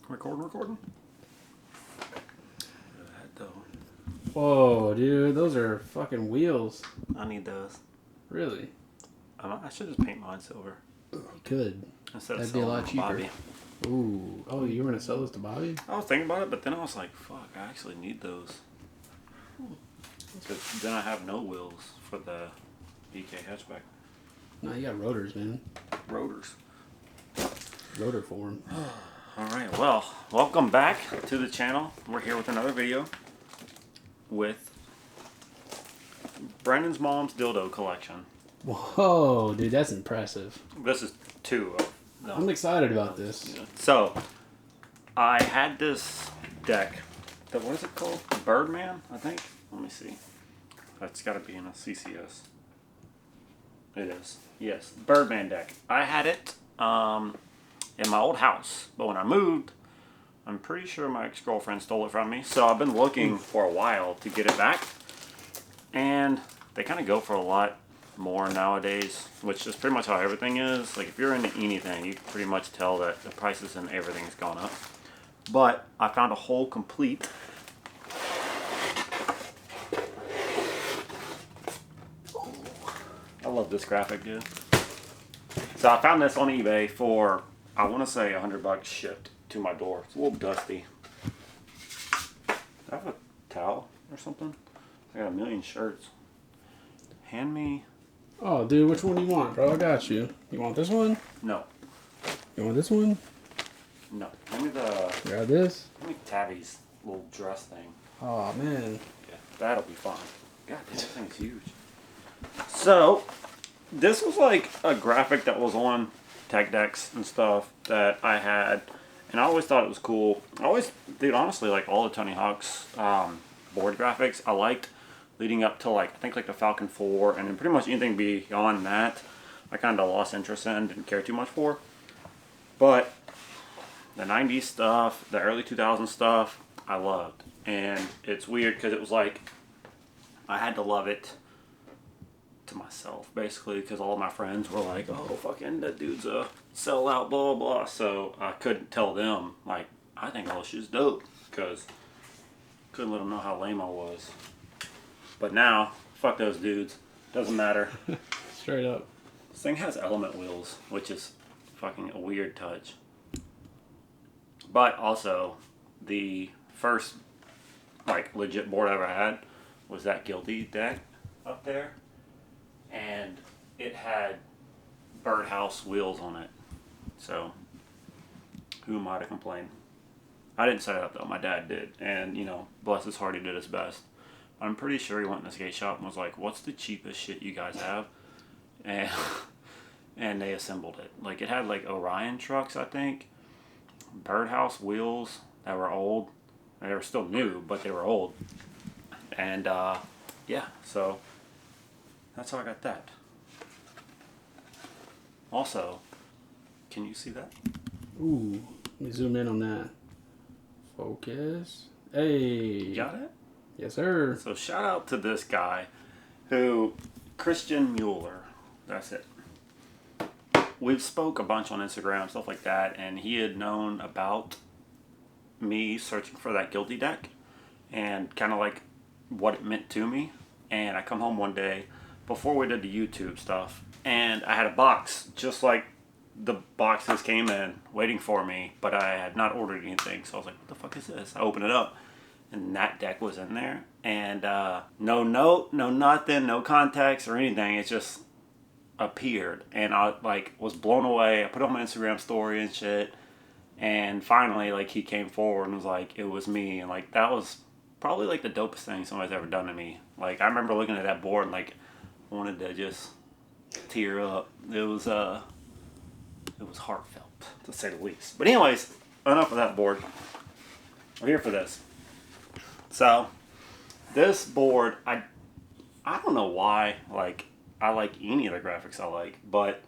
Recording. Whoa, dude, those are fucking wheels. I need those. Really? I should just paint mine silver. You could. Instead That'd of be a selling lot them to cheaper. Bobby. Ooh. Oh, you were gonna sell those to Bobby? I was thinking about it, but then I was like, fuck, I actually need those. Because then I have no wheels for the EK hatchback. No, you got rotors, man. Rotors. Rotor form. Alright, well, welcome back to the channel. We're here with another video with Brandon's mom's dildo collection. Whoa, dude, that's impressive. This is two of them. I'm excited about this. So, I had this deck. What is it called? Birdman, I think? Let me see. That's got to be in a CCS. It is. Yes, Birdman deck. I had it in my old house, but when I moved, I'm pretty sure my ex-girlfriend stole it from me. So I've been looking for a while to get it back, and they kind of go for a lot more nowadays, which is pretty much how everything is. Like, if you're into anything, you can pretty much tell that the prices and everything has gone up. But I found a whole complete I love this graphic, dude. So I found this on eBay for, I want to say $100 shipped to my door. It's a little dusty. Do I have a towel or something? I got a million shirts. Hand me. Oh, dude, which one do you want, bro? I got you. You want this one? No. You want this one? No. Hand me the. Grab this. Hand me Tabby's little dress thing. Oh, man. Yeah, that'll be fun. God damn, this thing's huge. So, this was like a graphic that was on tech decks and stuff that I had, and I always thought it was cool. Dude, honestly, like all the Tony Hawk's board graphics, I liked leading up to like, I think like the Falcon 4, and then pretty much anything beyond that, I kind of lost interest in, didn't care too much for. But the 90s stuff, the early 2000s stuff, I loved. And it's weird because it was like, I had to love it to myself, basically, because all of my friends were like, oh, fucking, that dude's a sellout, blah, blah, blah. So I couldn't tell them, like, I think all this shit's dope, because couldn't let them know how lame I was. But now, fuck those dudes. Doesn't matter. Straight up. This thing has element wheels, which is fucking a weird touch. But also, the first, like, legit board I ever had was that Guilty deck up there. And it had Birdhouse wheels on it. So, who am I to complain? I didn't set it up though, my dad did. And, you know, bless his heart, he did his best. I'm pretty sure he went in the skate shop and was like, what's the cheapest shit you guys have? And, and they assembled it. Like, it had like Orion trucks, I think. Birdhouse wheels that were old. They were still new, but they were old. And, yeah, so that's how I got that. Also, can you see that? Ooh, let me zoom in on that. Focus. Hey. You got it? Yes, sir. So shout out to this guy who, Christian Mueller, that's it. We've spoke a bunch on Instagram, stuff like that, and he had known about me searching for that Guilty deck and kind of like what it meant to me. And I come home one day before we did the YouTube stuff, and I had a box just like the boxes came in waiting for me, but I had not ordered anything. So I was like, what the fuck is this? I opened it up, and that deck was in there. And no note, no nothing, no context or anything. It just appeared, and I like was blown away. I put it on my Instagram story and shit, and finally like he came forward and was like, it was me. And like that was probably like the dopest thing somebody's ever done to me. Like I remember looking at that board and like wanted to just tear up. It was heartfelt, to say the least. But anyways, enough of that board. I'm here for this. So this board, I don't know why, like I like any of the graphics I like, but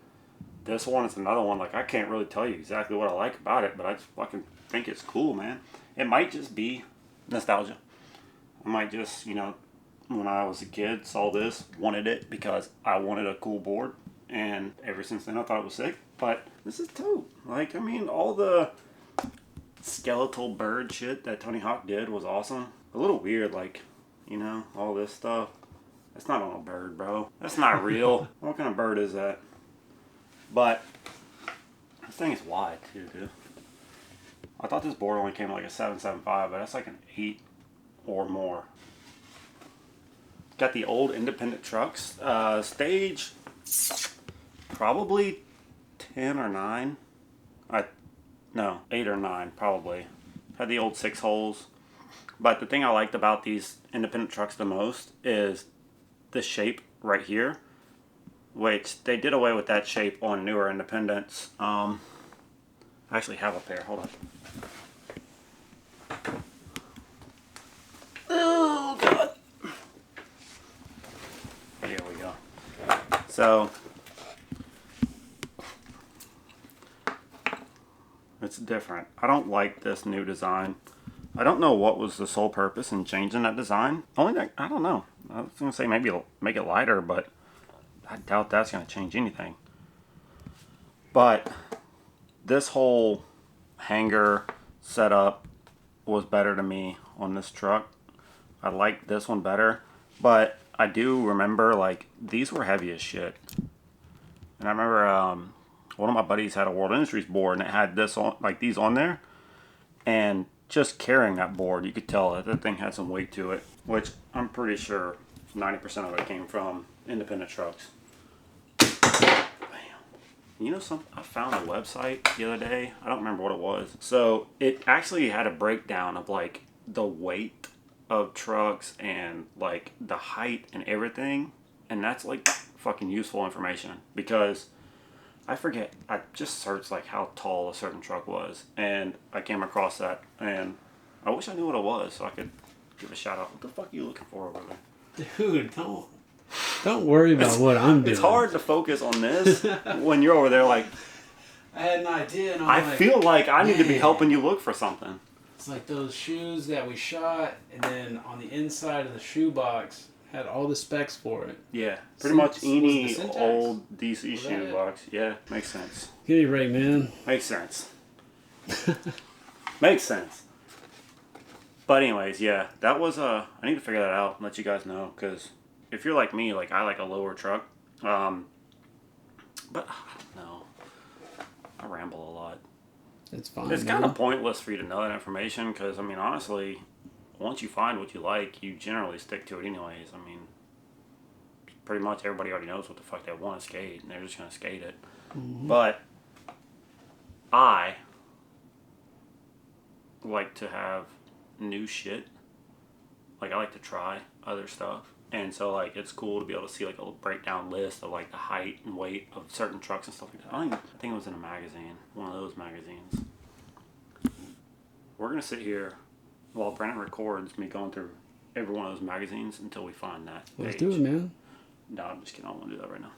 this one is another one, like I can't really tell you exactly what I like about it, but I just fucking think it's cool, man. It might just be nostalgia. I might just, you know, when I was a kid, saw this, wanted it because I wanted a cool board, and ever since then I thought it was sick. But this is dope. Like, I mean, all the skeletal bird shit that Tony Hawk did was awesome. A little weird, like, all this stuff. That's not on a bird, bro. That's not real. What kind of bird is that? But this thing is wide too, dude. I thought this board only came in like a 775, but that's like an 8 or more. Got the old independent trucks. Stage probably 10 or 9. No, 8 or 9 probably. Had the old 6 holes. But the thing I liked about these independent trucks the most is the shape right here, which they did away with that shape on newer independents. I actually have a pair. Hold on. Oh god. Here we go. So it's different. I don't like this new design. I don't know what was the sole purpose in changing that design. Only that, I don't know. I was gonna say maybe it'll make it lighter, but I doubt that's gonna change anything. But this whole hanger setup was better to me on this truck. I like this one better, but I do remember like these were heavy as shit. And I remember one of my buddies had a World Industries board and it had this on, like these on there, and just carrying that board, you could tell that that thing had some weight to it, which I'm pretty sure 90% of it came from independent trucks. Bam. You know something? I found a website the other day. I don't remember what it was. So it actually had a breakdown of like the weight of trucks and like the height and everything. And that's like fucking useful information because I forget, I just searched like how tall a certain truck was and I came across that and I wish I knew what it was so I could give a shout out. What the fuck are you looking for over there? Dude, don't worry about what I'm doing. It's hard to focus on this when you're over there like, I had an idea and I feel like I need to be helping you look for something. It's like those shoes that we shot and then on the inside of the shoe box had all the specs for it. Yeah, pretty much any old DC shoe box. Yeah, makes sense. Give me a break, man. Makes sense. Makes sense. But anyways, yeah, that was I need to figure that out and let you guys know because if you're like me, like I like a lower truck. But I don't know. I ramble a lot. It's fine. It's kind of pointless for you to know that information because I mean honestly, once you find what you like, you generally stick to it anyways. I mean, pretty much everybody already knows what the fuck they want to skate, and they're just going to skate it. Mm-hmm. But I like to have new shit. Like, I like to try other stuff. And so, like, it's cool to be able to see, like, a breakdown list of, like, the height and weight of certain trucks and stuff like that. I think it was in a magazine, one of those magazines. We're going to sit here while Brandon records me going through every one of those magazines until we find that page. Let's do it, man. No, I'm just kidding. I don't want to do that right now.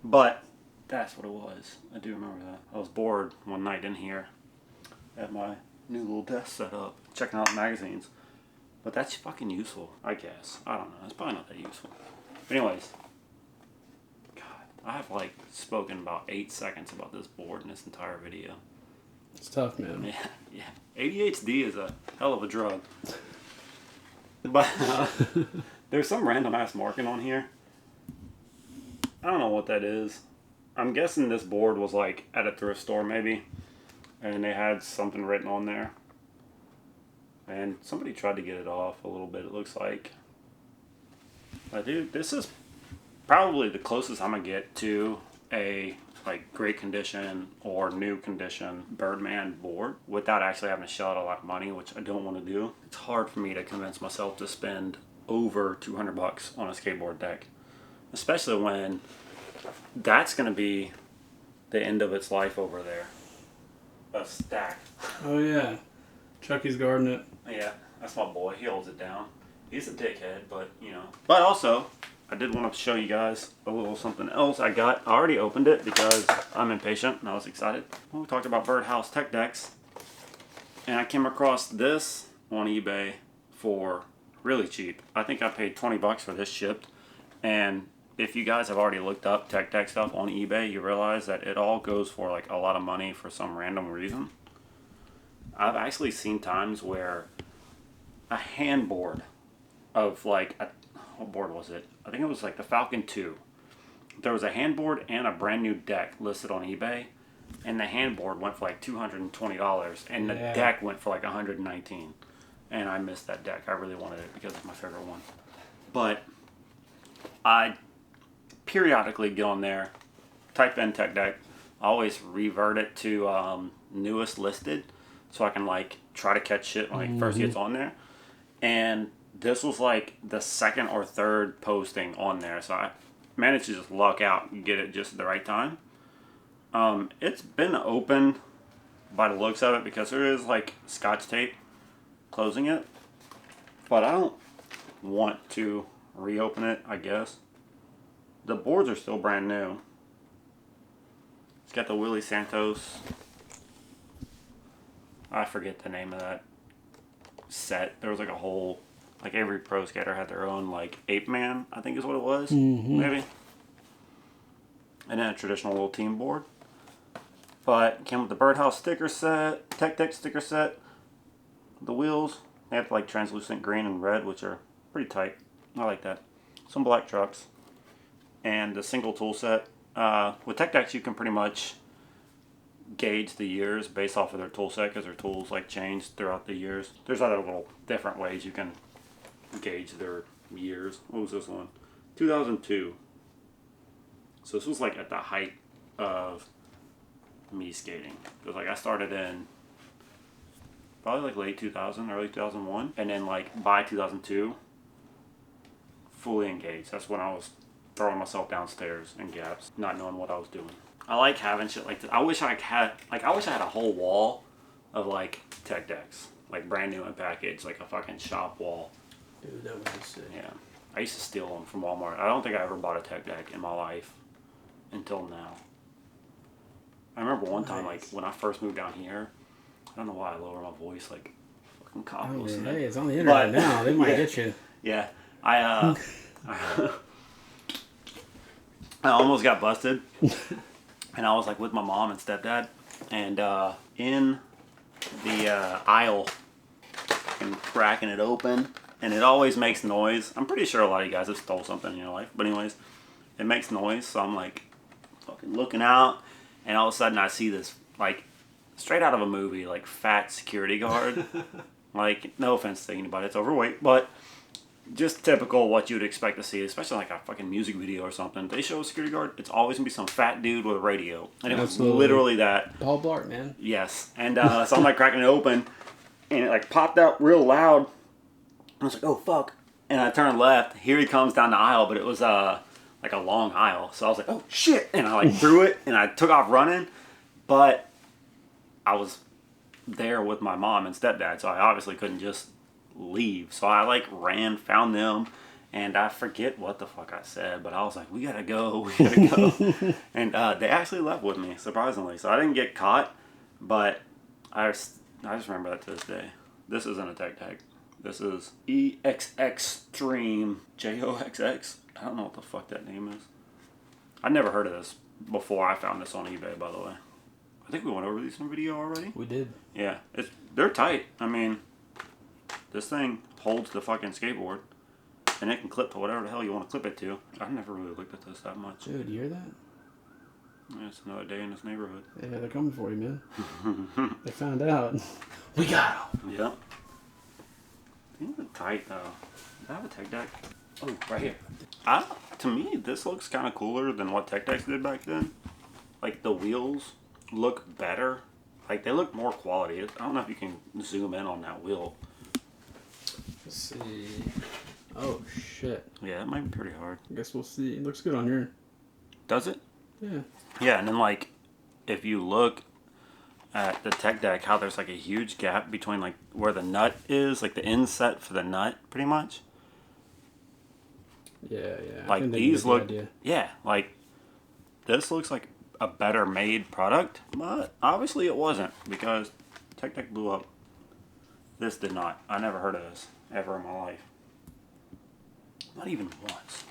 But that's what it was. I do remember that. I was bored one night in here at my new little desk set up, checking out magazines. But that's fucking useful, I guess. I don't know. It's probably not that useful. But anyways, God, I have like spoken about 8 seconds about this board in this entire video. It's tough, man. Yeah. ADHD is a hell of a drug. But there's some random ass marking on here. I don't know what that is. I'm guessing this board was like at a thrift store maybe. And they had something written on there. And somebody tried to get it off a little bit, it looks like. But dude, this is probably the closest I'm going to get to a like great condition or new condition Birdman board without actually having to shell out a lot of money, which I don't want to do. It's hard for me to convince myself to spend over $200 on a skateboard deck, especially when that's going to be the end of its life over there. A stack. Oh yeah, Chucky's guarding it. Yeah, that's my boy. He holds it down. He's a dickhead, but you know. But also, I did want to show you guys a little something else I got. I already opened it because I'm impatient and I was excited. Well, we talked about Birdhouse Tech Decks. And I came across this on eBay for really cheap. I think I paid $20 for this shipped. And if you guys have already looked up tech deck stuff on eBay, you realize that it all goes for like a lot of money for some random reason. I've actually seen times where a handboard of like, what board was it? I think it was like the Falcon 2. There was a handboard and a brand new deck listed on eBay, and the handboard went for like $220, and the deck went for like $119. And I missed that deck. I really wanted it because it's my favorite one. But I periodically get on there, type in tech deck. I always revert it to newest listed, so I can like try to catch shit when it first gets on there. And this was like the second or third posting on there, so I managed to just luck out and get it just at the right time. It's been open by the looks of it because there is like scotch tape closing it, but I don't want to reopen it, I guess. The boards are still brand new. It's got the Willie Santos, I forget the name of that set. There was like a whole, like every pro skater had their own like ape man, I think is what it was, maybe. And then a traditional little team board. But it came with the Birdhouse sticker set, Tech Deck sticker set. The wheels, they have like translucent green and red, which are pretty tight. I like that. Some black trucks. And the single tool set. With Tech Decks, you can pretty much gauge the years based off of their tool set because their tools like change throughout the years. There's other little different ways you can gauge their years. What was this one? 2002. So this was like at the height of me skating. Because like I started in probably like late 2000, early 2001. And then like by 2002, fully engaged. That's when I was throwing myself downstairs in gaps, not knowing what I was doing. I like having shit like this. I wish I had a whole wall of like tech decks. Like brand new and packaged, like a fucking shop wall. Dude, that would be sick. Yeah. I used to steal them from Walmart. I don't think I ever bought a tech deck in my life until now. I remember one time, like, when I first moved down here, I don't know why I lower my voice, like, fucking cop listening. Hey, it's on the internet now. They might get you. Yeah. I almost got busted. And I was, like, with my mom and stepdad. And in the aisle, and cracking it open. And it always makes noise. I'm pretty sure a lot of you guys have stole something in your life. But anyways, it makes noise. So I'm, like, fucking looking out. And all of a sudden I see this, like, straight out of a movie, like, fat security guard. Like, no offense to anybody, it's overweight, but just typical what you'd expect to see, especially like a fucking music video or something. They show a security guard, it's always gonna be some fat dude with a radio. And it was literally that. Paul Blart, man. Yes. And so I'm, like, cracking it open, and it, like, popped out real loud. I was like, oh, fuck. And I turned left. Here he comes down the aisle, but it was, like a long aisle. So I was like, oh shit. And I like threw it and I took off running. But I was there with my mom and stepdad. So I obviously couldn't just leave. So I like ran, found them. And I forget what the fuck I said. But I was like, we gotta go. We gotta go. And they actually left with me, surprisingly. So I didn't get caught. But I just remember that to this day. This isn't a tech deck. This is EXX Stream JOXX. I don't know what the fuck that name is. I'd never heard of this before I found this on eBay, by the way. I think we went over these in video already. We did. Yeah, they're tight. I mean, this thing holds the fucking skateboard, and it can clip to whatever the hell you want to clip it to. I've never really looked at this that much. Dude, you hear that? Yeah, it's another day in this neighborhood. Yeah, they're coming for you, man. They found out. We got them. Yeah. These are tight, though. Do I have a tech deck? Oh, right here. To me, this looks kind of cooler than what Tech Decks did back then. Like, the wheels look better. Like, they look more quality. I don't know if you can zoom in on that wheel. Let's see. Oh, shit. Yeah, it might be pretty hard. I guess we'll see. It looks good on here. Does it? Yeah. Yeah, and then, like, if you look at the Tech Deck, how there's, like, a huge gap between, like, where the nut is, like, the inset for the nut, pretty much. Yeah. Like, these look, yeah, like, this looks like a better made product, but obviously it wasn't, because Tech Deck blew up. This did not. I never heard of this ever in my life. Not even once.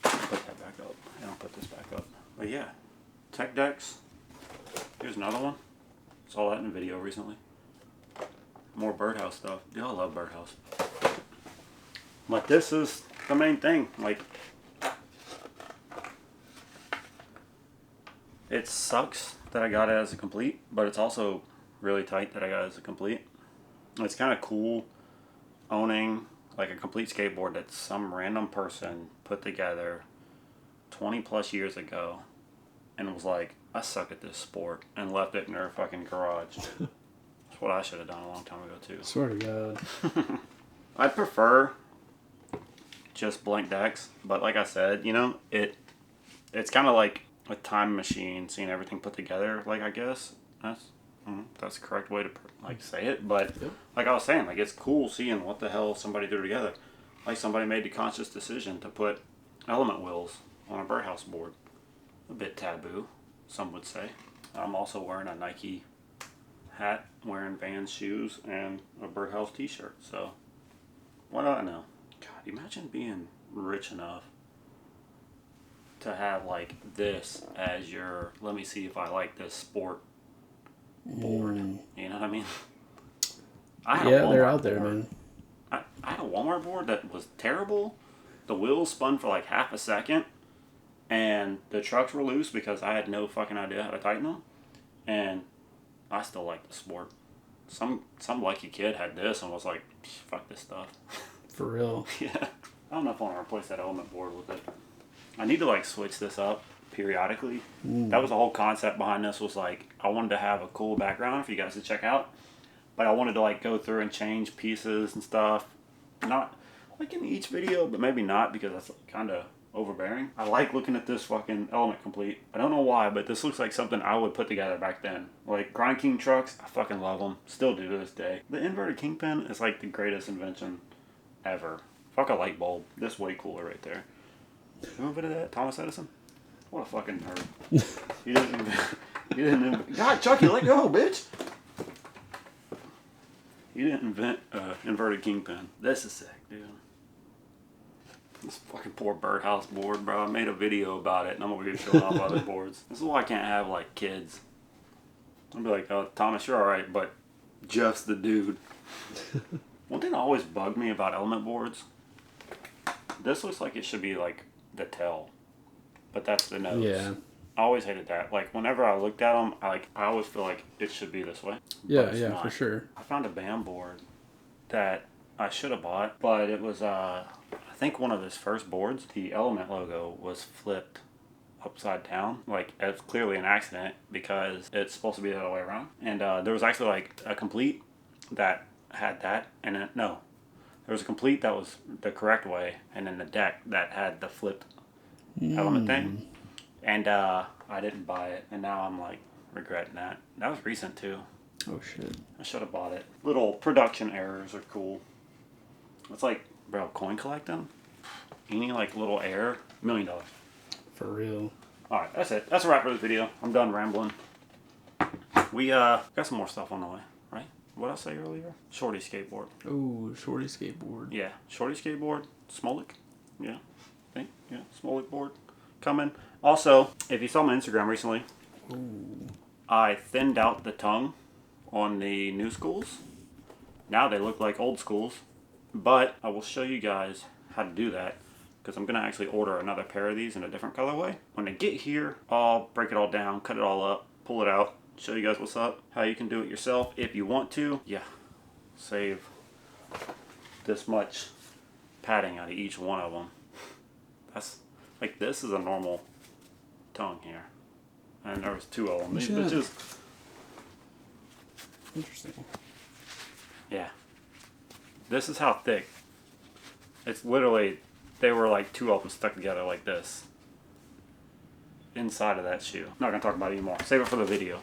Put that back up. I don't put this back up. But yeah, Tech Decks. Here's another one. Saw that in a video recently. more Birdhouse stuff. Y'all love Birdhouse. But this is the main thing. Like, it sucks that I got it as a complete, but it's also really tight that I got it as a complete. It's kind of cool owning like a complete skateboard that some random person put together 20 plus years ago and was like, I suck at this sport, and left it in their fucking garage. That's what I should have done a long time ago too. Swear to God. I prefer just blank decks, but like I said, you know, it's kind of like a time machine, seeing everything put together. Like, I guess that's the correct way to like say it. But Yep. like I was saying, like, it's cool seeing what the hell somebody threw together. Like, somebody made the conscious decision to put element wheels on a Birdhouse board. A bit taboo, some would say. I'm also wearing a Nike hat, wearing Vans shoes, and a Birdhouse t-shirt. So what do I know? God, imagine being rich enough to have like this as your, let me see if I like this sport board. You know what I mean? Yeah, they're out there, man. I had a Walmart board that was terrible. The wheels spun for like half a second, and the trucks were loose because I had no fucking idea how to tighten them. And I still like the sport. Some lucky kid had this and was like, fuck this stuff. For real. Yeah. I don't know if I want to replace that element board with it. I need to like switch this up periodically. That was the whole concept behind this, was like, I wanted to have a cool background for you guys to check out. But I wanted to like go through and change pieces and stuff. Not like in each video, but maybe not, because that's kind of overbearing. I like looking at this fucking element complete. I don't know why, but this looks like something I would put together back then. Like Grind King trucks, I fucking love them. Still do to this day. The inverted kingpin is like the greatest invention ever. Fuck a light bulb. This way cooler right there. Who invented that? Thomas Edison? What a fucking nerd. He didn't invent. God, Chucky, let go, bitch. He didn't invent inverted kingpin. This is sick, dude. This fucking poor Birdhouse board, bro. I made a video about it, and I'm over here showing off other boards. This is why I can't have, like, kids. I'll be like, oh, Thomas, you're alright, but just the dude. One thing that always bugged me about element boards, this looks like it should be, like, the tail. But that's the nose. Yeah. I always hated that. Like, whenever I looked at them, I always feel like it should be this way. Yeah, for sure. I found a band board that I should have bought, but it was, I think one of his first boards, the Element logo was flipped upside down. Like, it's clearly an accident because it's supposed to be the other way around. And there was actually, like, a complete that had that, and then, no. There was a complete that was the correct way, and then the deck that had the flipped element thing. And I didn't buy it, and now I'm like regretting that. That was recent too. Oh shit. I should have bought it. Little production errors are cool. It's like, bro, coin collecting? You need like little error? $1 million. For real. Alright, that's it. That's a wrap for this video. I'm done rambling. We got some more stuff on the way, right? What did I say earlier? Shorty skateboard. Oh, Shorty skateboard. Yeah, Shorty skateboard. Smolik. Yeah. I think. Yeah, Smolik board. Coming. Also, if you saw my Instagram recently, I thinned out the tongue on the new schools. Now they look like old schools. But I will show you guys how to do that, because I'm going to actually order another pair of these in a different colorway. When they get here, I'll break it all down, cut it all up, pull it out, show you guys what's up, how you can do it yourself if you want to. Yeah, save this much padding out of each one of them. That's like, this is a normal tongue here, and there was 2 of them. These bitches. Interesting. Yeah. This is how thick. It's literally, they were like 2 of them stuck together like this. Inside of that shoe. Not gonna talk about it anymore. Save it for the video.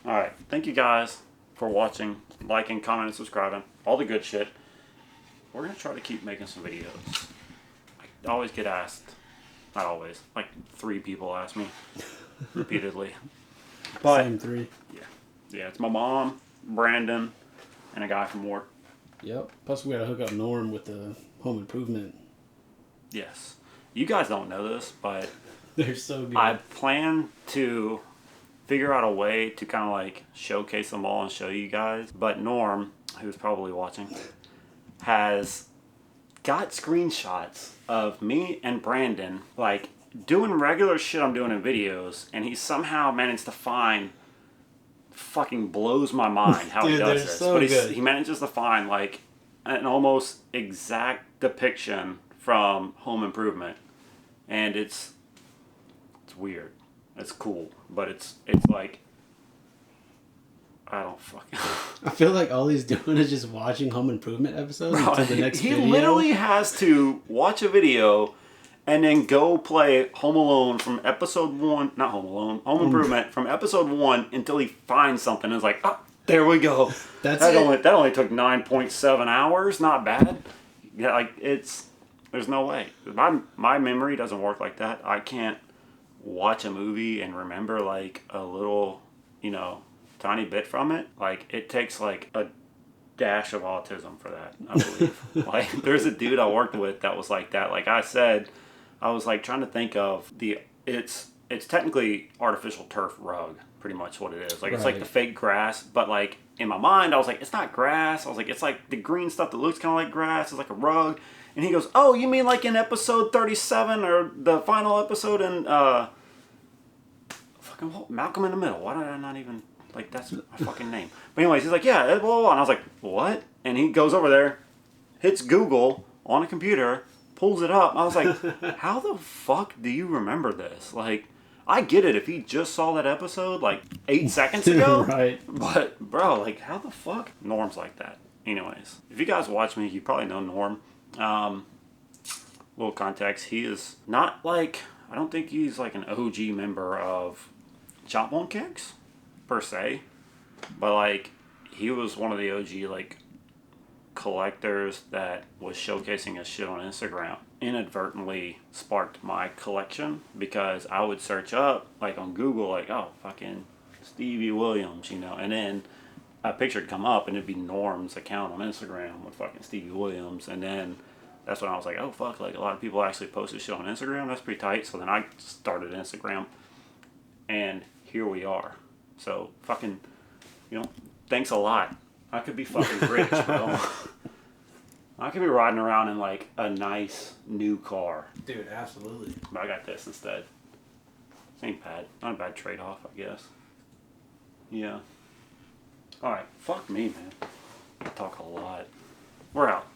Alright. Thank you guys for watching, liking, commenting, subscribing. All the good shit. We're gonna try to keep making some videos. I always get asked. Not always. Like 3 people ask me repeatedly. But Same 3. yeah, it's my mom, Brandon, and a guy from work. Yep. Plus we gotta hook up Norm with the home improvement. Yes. You guys don't know this, but They're so good. I plan to figure out a way to kind of like showcase them all and show you guys. But Norm who's probably watching, has got screenshots of me and Brandon, like, doing regular shit I'm doing in videos, and he somehow managed to find, fucking blows my mind how Dude, he does this. so But good. he manages to find, like, an almost exact depiction from Home Improvement. And it's weird. It's cool. But it's like, I don't fucking... I feel like all he's doing is just watching Home Improvement episodes until the next he video. literally has to watch a video and then go play Home Alone from episode 1, not Home Alone, Home Improvement from episode 1 until he finds something and is like, oh, there we go. That's that it. That only took 9.7 hours. Not bad. Yeah, like, there's no way. My memory doesn't work like that. I can't watch a movie and remember, like, a little, tiny bit from it. Like, it takes, like, a dash of autism for that, I believe. Like, there's a dude I worked with that was like that. Like I said, I was, like, trying to think of it's technically artificial turf rug, pretty much what it is. Like, it's like the fake grass, but, like, in my mind, I was like, it's not grass. I was like, it's like the green stuff that looks kind of like grass. It's like a rug. And he goes, oh, you mean like in episode 37 or the final episode in fucking Malcolm in the Middle? Why did I not even, like, that's my fucking name. But anyways, he's like, yeah, blah, blah, blah. And I was like, what? And he goes over there, hits Google on a computer, pulls it up. I was like, how the fuck do you remember this? Like, I get it if he just saw that episode like 8 seconds ago. Right. But, bro, like, how the fuck? Norm's like that. Anyways, if you guys watch me, you probably know Norm. Little context, he is not like, I don't think he's like an OG member of Chop On Kicks, per se. But, like, he was one of the OG, like, collectors that was showcasing his shit on Instagram. Inadvertently sparked my collection because I would search up, like, on Google, like, oh, fucking Stevie Williams, and then a picture would come up and it'd be Norm's account on Instagram with fucking Stevie Williams. And then that's when I was like, oh, fuck, like, a lot of people actually post this shit on Instagram. That's pretty tight. So then I started Instagram, and here we are. So fucking, thanks a lot. I could be fucking rich, bro. I could be riding around in, like, a nice new car. Dude, absolutely. But I got this instead. This ain't bad. Not a bad trade-off, I guess. Yeah. Alright, fuck me, man. I talk a lot. We're out.